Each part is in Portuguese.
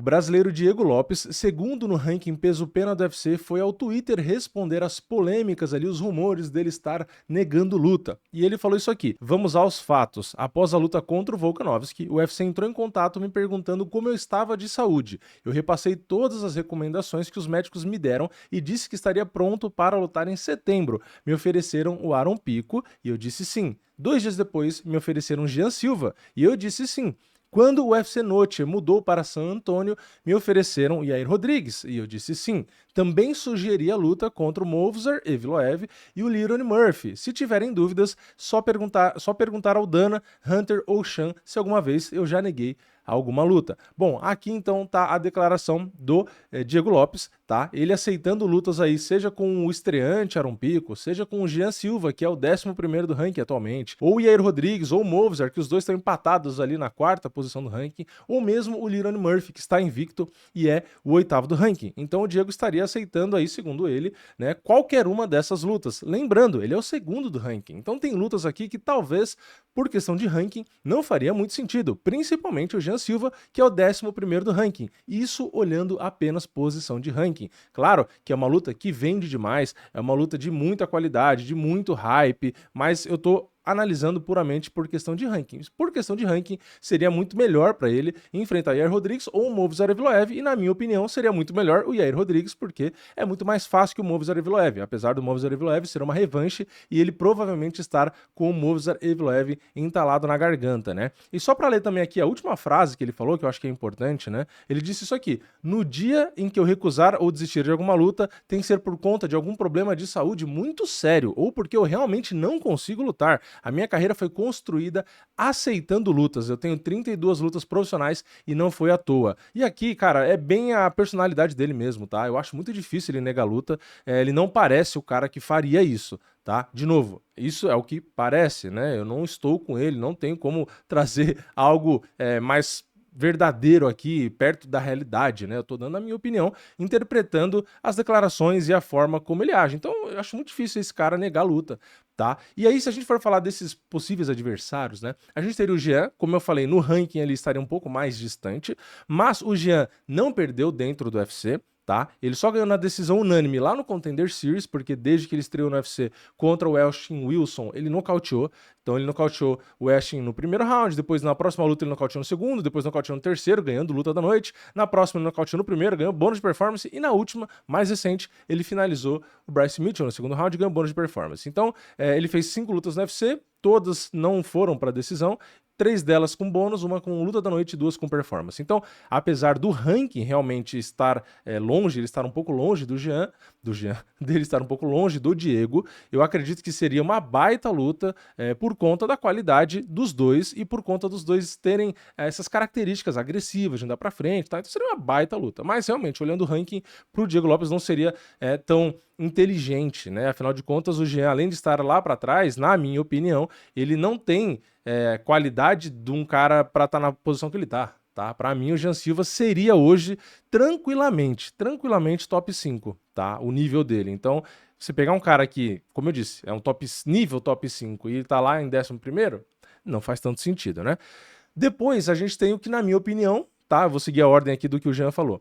O brasileiro Diego Lopes, segundo no ranking peso-pena do UFC, foi ao Twitter responder às polêmicas ali, os rumores dele estar negando luta. E ele falou isso aqui: vamos aos fatos. Após a luta contra o Volkanovski, o UFC entrou em contato me perguntando como eu estava de saúde. Eu repassei todas as recomendações que os médicos me deram e disse que estaria pronto para lutar em setembro. Me ofereceram o Aaron Pico e eu disse sim. 2 dias depois, me ofereceram Jean Silva e eu disse sim. Quando o UFC Noche mudou para San Antônio, me ofereceram Yair Rodrigues, e eu disse sim. Também sugeri a luta contra o Movsar Evloev e o Liron Murphy. Se tiverem dúvidas, só perguntar ao Dana, Hunter ou Sean se alguma vez eu já neguei alguma luta. Bom, aqui então tá a declaração do Diego Lopes, tá? Ele aceitando lutas aí, seja com o estreante Aaron Pico, seja com o Jean Silva, que é o 11º do ranking atualmente, ou o Yair Rodrigues, ou o Movsar, que os dois estão empatados ali na 4ª posição do ranking, ou mesmo o Liron Murphy, que está invicto e é o 8º do ranking. Então o Diego estaria aceitando aí, segundo ele, né, qualquer uma dessas lutas. Lembrando, ele é o 2º do ranking. Então tem lutas aqui que talvez, por questão de ranking, não faria muito sentido, principalmente o Jean Silva, que é o 11º do ranking. Isso olhando apenas posição de ranking. Claro que é uma luta que vende demais, é uma luta de muita qualidade, de muito hype, mas eu tô analisando puramente por questão de ranking. Por questão de ranking, seria muito melhor para ele enfrentar Yair Rodrigues ou o Movsar Evloev, e na minha opinião seria muito melhor o Yair Rodrigues, porque é muito mais fácil que o Movsar Evloev, apesar do Movsar Evloev ser uma revanche e ele provavelmente estar com o Movsar Evloev entalado na garganta, né? E só para ler também aqui a última frase que ele falou, que eu acho que é importante, né? Ele disse isso aqui: no dia em que eu recusar ou desistir de alguma luta, tem que ser por conta de algum problema de saúde muito sério, ou porque eu realmente não consigo lutar. A minha carreira foi construída aceitando lutas. Eu tenho 32 lutas profissionais e não foi à toa. E aqui, cara, é bem a personalidade dele mesmo, tá? Eu acho muito difícil ele negar luta. Ele não parece o cara que faria isso, tá? De novo, isso é o que parece, né? Eu não estou com ele, não tenho como trazer algo mais verdadeiro aqui, perto da realidade, né? Eu tô dando a minha opinião, interpretando as declarações e a forma como ele age. Então, eu acho muito difícil esse cara negar a luta, tá? E aí, se a gente for falar desses possíveis adversários, né? A gente teria o Jean, como eu falei, no ranking ele estaria um pouco mais distante, mas o Jean não perdeu dentro do UFC, tá? Ele só ganhou na decisão unânime lá no Contender Series, porque desde que ele estreou no UFC contra o Elshin Wilson, ele nocauteou. Então ele nocauteou o Elshin no primeiro round, depois na próxima luta ele nocauteou no segundo, depois nocauteou no terceiro, ganhando luta da noite. Na próxima ele nocauteou no primeiro, ganhou bônus de performance. E na última, mais recente, ele finalizou o Bryce Mitchell no segundo round e ganhou bônus de performance. Então ele fez 5 lutas no UFC, todas não foram para decisão, 3 delas com bônus, uma com luta da noite e 2 com performance. Então, apesar do ranking realmente estar longe, ele estar um pouco longe do Jean, dele estar um pouco longe do Diego, eu acredito que seria uma baita luta por conta da qualidade dos dois e por conta dos dois terem essas características agressivas, de andar pra frente, tá? Então seria uma baita luta. Mas realmente, olhando o ranking, pro Diego Lopes não seria tão inteligente, né? Afinal de contas, o Jean, além de estar lá para trás, na minha opinião, ele não tem qualidade de um cara para estar na posição que ele tá. Para mim, o Jean Silva seria hoje tranquilamente top 5, tá? O nível dele. Então, você pegar um cara que, como eu disse, é um nível top 5 e ele tá lá em 11º, não faz tanto sentido, né? Depois, a gente tem o que, na minha opinião, tá? Eu vou seguir a ordem aqui do que o Jean falou.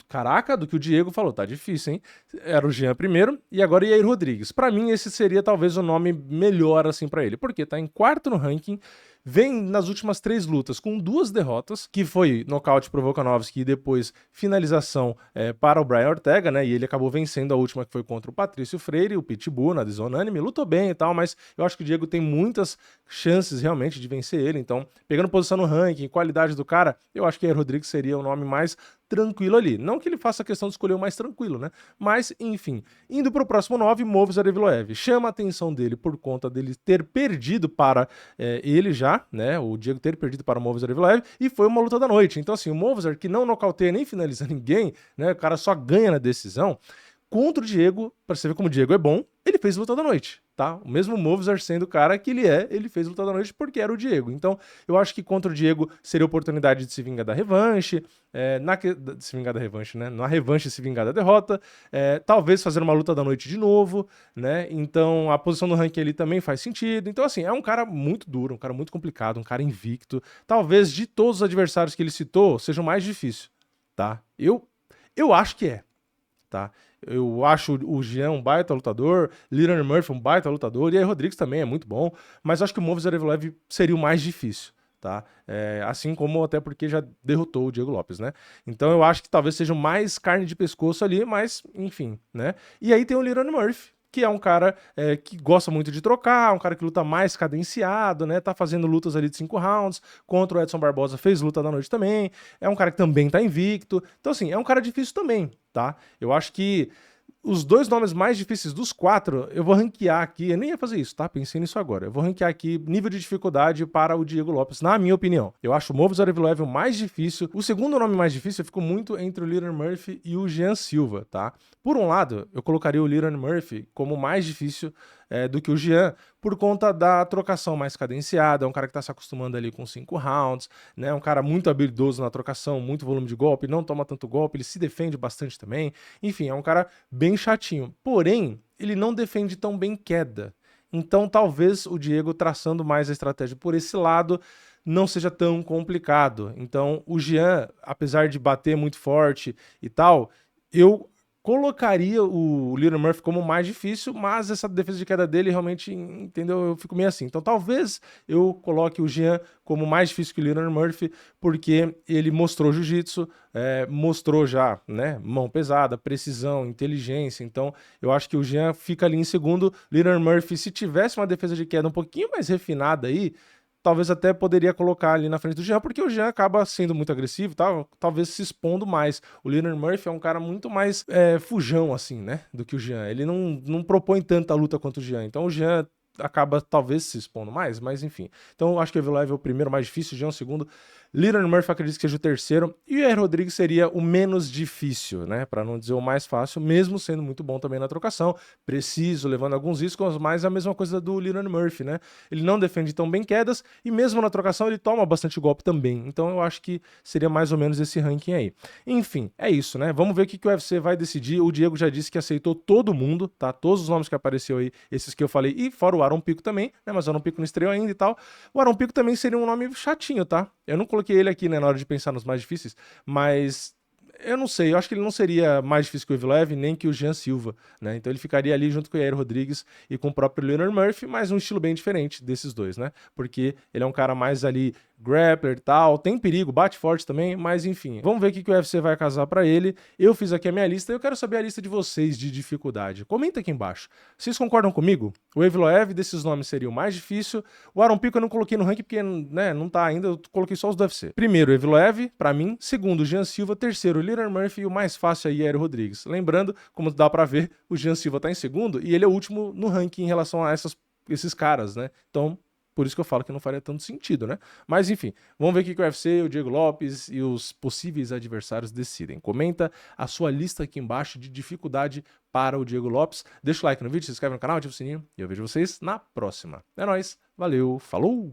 Caraca, do que o Diego falou, tá difícil, hein? Era o Jean primeiro e agora o Yair Rodrigues. Pra mim, esse seria talvez o nome melhor, assim, pra ele, porque tá em 4º no ranking, vem nas últimas 3 lutas com 2 derrotas, que foi nocaute pro Volkanovski e depois finalização para o Brian Ortega, né? E ele acabou vencendo a última, que foi contra o Patrício Freire, o Pitbull, na decisão unânime, lutou bem e tal, mas eu acho que o Diego tem muitas chances realmente de vencer ele. Então, pegando posição no ranking, qualidade do cara, eu acho que Yair Rodrigues seria o nome mais tranquilo ali. Não que ele faça a questão de escolher o mais tranquilo, né? Mas, enfim. Indo pro próximo 9, Movsar Evloev. Chama a atenção dele por conta dele ter perdido para ele já, né? O Diego ter perdido para o Movsar Evloev, e foi uma luta da noite. Então, assim, o Movsar, que não nocauteia nem finaliza ninguém, né? O cara só ganha na decisão. Contra o Diego, pra você ver como o Diego é bom, ele fez luta da noite, tá? O mesmo Movsar sendo o cara que ele fez luta da noite porque era o Diego. Então, eu acho que contra o Diego seria a oportunidade de se vingar da revanche, se vingar da revanche, né? Na revanche se vingar da derrota, talvez fazer uma luta da noite de novo, né? Então, a posição no ranking ali também faz sentido. Então, assim, é um cara muito duro, um cara muito complicado, um cara invicto. Talvez de todos os adversários que ele citou, seja o mais difícil. tá? Eu acho que é, tá? Eu acho o Jean um baita lutador, Leroy Murphy um baita lutador, e aí Rodrigues também é muito bom, mas acho que o Movsar Evloev seria o mais difícil, tá? Assim como até porque já derrotou o Diego Lopes, né? Então eu acho que talvez seja mais carne de pescoço ali, mas enfim, né? E aí tem o Leroy Murphy, que é um cara que gosta muito de trocar, um cara que luta mais cadenciado, né? Tá fazendo lutas ali de 5 rounds, contra o Edson Barbosa fez luta da noite também, é um cara que também tá invicto, então assim, é um cara difícil também, tá? Eu acho que os dois nomes mais difíceis dos 4, eu vou ranquear aqui, eu nem ia fazer isso, tá? Pensei nisso agora. Eu vou ranquear aqui nível de dificuldade para o Diego Lopes, na minha opinião. Eu acho o Movsar Evloev o mais difícil. O segundo nome mais difícil, eu fico muito entre o Leroy Murphy e o Jean Silva, tá? Por um lado, eu colocaria o Leroy Murphy como mais difícil do que o Jean, por conta da trocação mais cadenciada, é um cara que tá se acostumando ali com 5 rounds, né? Um cara muito habilidoso na trocação, muito volume de golpe, não toma tanto golpe, ele se defende bastante também. Enfim, é um cara bem chatinho. Porém, ele não defende tão bem queda. Então, talvez o Diego traçando mais a estratégia por esse lado não seja tão complicado. Então, o Jean, apesar de bater muito forte e tal, eu colocaria o Leroy Murphy como mais difícil, mas essa defesa de queda dele realmente, entendeu? Eu fico meio assim. Então talvez eu coloque o Jean como mais difícil que o Leroy Murphy, porque ele mostrou jiu-jitsu, mostrou já, né, mão pesada, precisão, inteligência. Então eu acho que o Jean fica ali em segundo. Leroy Murphy, se tivesse uma defesa de queda um pouquinho mais refinada aí, talvez até poderia colocar ali na frente do Jean, porque o Jean acaba sendo muito agressivo, talvez se expondo mais. O Leroy Murphy é um cara muito mais fujão, assim, né, do que o Jean. Ele não propõe tanta luta quanto o Jean. Então o Jean acaba talvez se expondo mais, mas enfim. Então eu acho que o Evloev é o primeiro mais difícil, o Jean é o segundo. Leroy Murphy acredito que seja o terceiro. E o Yair Rodrigues seria o menos difícil, né, para não dizer o mais fácil, mesmo sendo muito bom também na trocação. Preciso, levando alguns riscos, mas é a mesma coisa do Leroy Murphy, né? Ele não defende tão bem quedas e mesmo na trocação ele toma bastante golpe também. Então eu acho que seria mais ou menos esse ranking aí. Enfim, é isso, né? Vamos ver o que o UFC vai decidir. O Diego já disse que aceitou todo mundo, tá? Todos os nomes que apareceu aí, esses que eu falei, e fora o Aaron Pico também, né? Mas o Aaron Pico não estreou ainda e tal. O Aaron Pico também seria um nome chatinho, tá? Eu não coloquei ele aqui, né, na hora de pensar nos mais difíceis, mas eu não sei, eu acho que ele não seria mais difícil que o Evloev, nem que o Jean Silva, né? Então ele ficaria ali junto com o Yair Rodrigues e com o próprio Leroy Murphy, mas um estilo bem diferente desses dois, né? Porque ele é um cara mais ali grappler e tal, tem perigo, bate forte também, mas enfim. Vamos ver o que o UFC vai casar pra ele. Eu fiz aqui a minha lista e eu quero saber a lista de vocês de dificuldade. Comenta aqui embaixo. Vocês concordam comigo? O Evloev desses nomes seria o mais difícil. O Aaron Pico eu não coloquei no ranking porque, né, não tá ainda, eu coloquei só os do UFC. Primeiro, o Evloev, pra mim. Segundo, o Jean Silva. Terceiro, o Leroy Murphy. E o mais fácil aí, Yair Rodrigues. Lembrando, como dá pra ver, o Jean Silva tá em segundo e ele é o último no ranking em relação a esses caras, né? Então, por isso que eu falo que não faria tanto sentido, né? Mas enfim, vamos ver o que o UFC, o Diego Lopes e os possíveis adversários decidem. Comenta a sua lista aqui embaixo de dificuldade para o Diego Lopes. Deixa o like no vídeo, se inscreve no canal, ativa o sininho e eu vejo vocês na próxima. É nóis, valeu, falou!